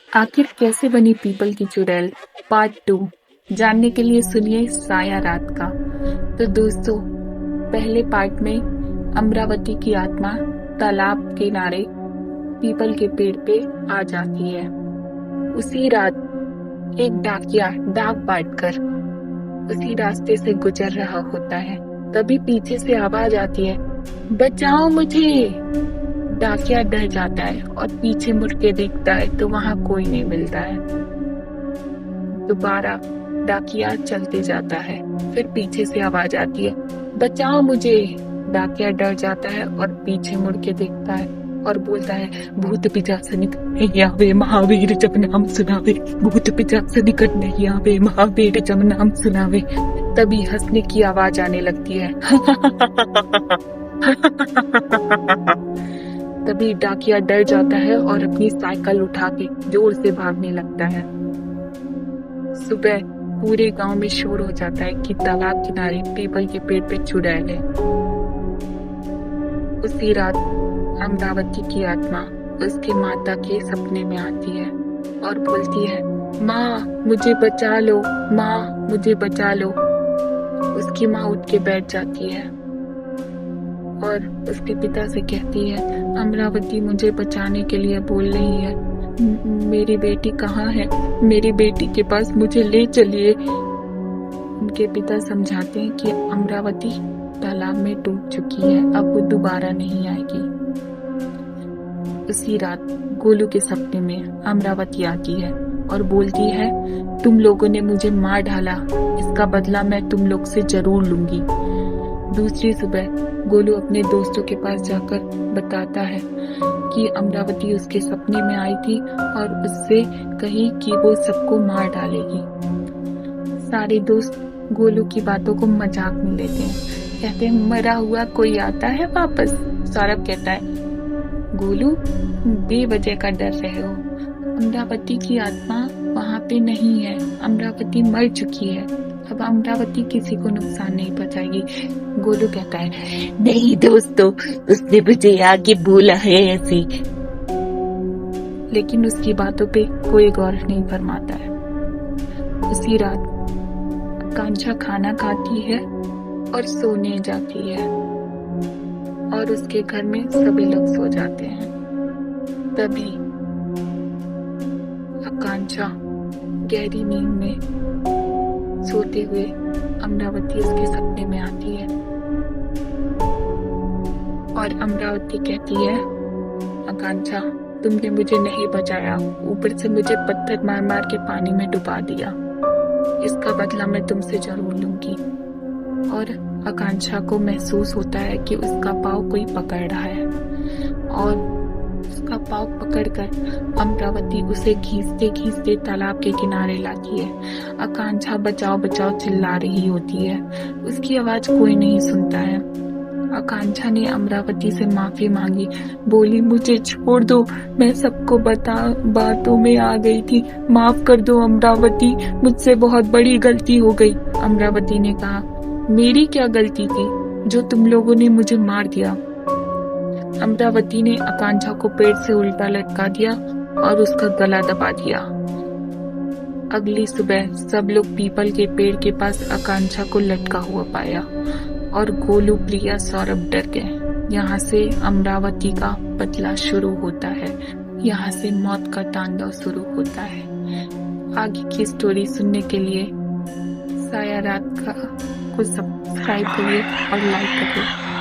आखिर कैसे बनी पीपल की चुड़ैल पार्ट 2 जानने के लिए सुनिए साया रात का। तो दोस्तों, पहले पार्ट में अमरावती की आत्मा तालाब के किनारे पीपल के पेड़ पे आ जाती है। उसी रात एक डाकिया डाक बांटकर उसी रास्ते से गुजर रहा होता है। तभी पीछे से आवाज आती है, बचाओ मुझे। डाकिया डर जाता है और पीछे मुड़ के देखता है तो वहां कोई नहीं मिलता है। दोबारा डाकिया चलते जाता है, फिर पीछे से आवाज आती है, बचाओ मुझे। डाकिया डर जाता है और पीछे मुड़ के देखता है और बोलता है, भूत पिशाच निकट नहीं आवे महावीर जब नाम सुनावे, भूत पिशाच निकट नहीं आवे महावीर जब नाम सुनावे। तभी हंसने की आवाज आने लगती है। तभी डाकिया डर जाता है और अपनी साइकिल उठा के जोर से भागने लगता है। सुबह पूरे गांव में शोर हो जाता है कि तालाब किनारे पीपल के पेड़ पे चुड़ैल है। उसी रात अमरावती की आत्मा उसके माता के सपने में आती है और बोलती है, माँ मुझे बचा लो, माँ मुझे बचा लो। उसकी माँ उठ के बैठ जाती है और उसके पिता से कहती है, अमरावती मुझे बचाने के लिए बोल रही है, मेरी बेटी कहाँ है, मेरी बेटी के पास मुझे ले चलिए। उनके पिता समझाते हैं कि अमरावती तालाब में डूब चुकी है, अब वो दोबारा नहीं आएगी। उसी रात गोलू के सपने में अमरावती आती है और बोलती है, तुम लोगों ने मुझे मार डाला, इसका बदला मैं तुम लोग से जरूर लूंगी। दूसरी सुबह गोलू अपने दोस्तों के पास जाकर बताता है कि अमरावती उसके सपने में आई थी और उससे कही कि वो सबको मार डालेगी। सारे दोस्त गोलू की बातों को मजाक में लेते हैं, कहते हैं, मरा हुआ कोई आता है वापस। सौरभ कहता है, गोलू बेवजह का डर रहे हो, अमरावती की आत्मा वहां पे नहीं है, अमरावती मर चुकी है, अब अमरावती किसी को नुकसान नहीं पहुंचाएगी। गोलू कहता है, नहीं दोस्तों, उसने मुझे आगे बोला है ऐसे। लेकिन उसकी बातों पे कोई गौर नहीं फरमाता है। उसी रात कांचा खाना खाती है और सोने जाती है और उसके घर में सभी लोग सो जाते हैं। तभी आकांक्षा गहरी नींद में सोते हुए अमरावती उसके सपने में आती है और अमरावती कहती है, आकांक्षा तुमने मुझे नहीं बचाया, ऊपर से मुझे पत्थर मार मार के पानी में डुबा दिया, इसका बदला मैं तुमसे जरूर लूंगी। और आकांक्षा को महसूस होता है कि उसका पाँव कोई पकड़ रहा है और उसका पाँव पकड़कर अमरावती उसे घींचते घींचते तालाब के किनारे लाती है। आकांक्षा बचाओ बचाओ चिल्ला रही होती है, उसकी आवाज कोई नहीं सुनता है। आकांक्षा ने अमरावती से माफी मांगी, बोली, मुझे छोड़ दो, मैं सबको बातों में आ गई थी, माफ कर दो अमरावती, मुझसे बहुत बड़ी गलती हो गई। अमरावती ने कहा, मेरी क्या गलती थी जो तुम लोगों ने मुझे मार दिया। अमरावती ने आकांक्षा को पेड़ से उल्टा लटका दिया और उसका गला दबा दिया। अगली सुबह सब लोग पीपल के पेड़ के पास आकांक्षा को लटका हुआ पाया और गोलू, प्रिया, सौरभ डर गए। यहाँ से अमरावती का बदला शुरू होता है, यहाँ से मौत का तांडव शुरू होता है। आगे की स्टोरी सुनने के लिए साया रात का को सब्सक्राइब करिए और लाइक करिए।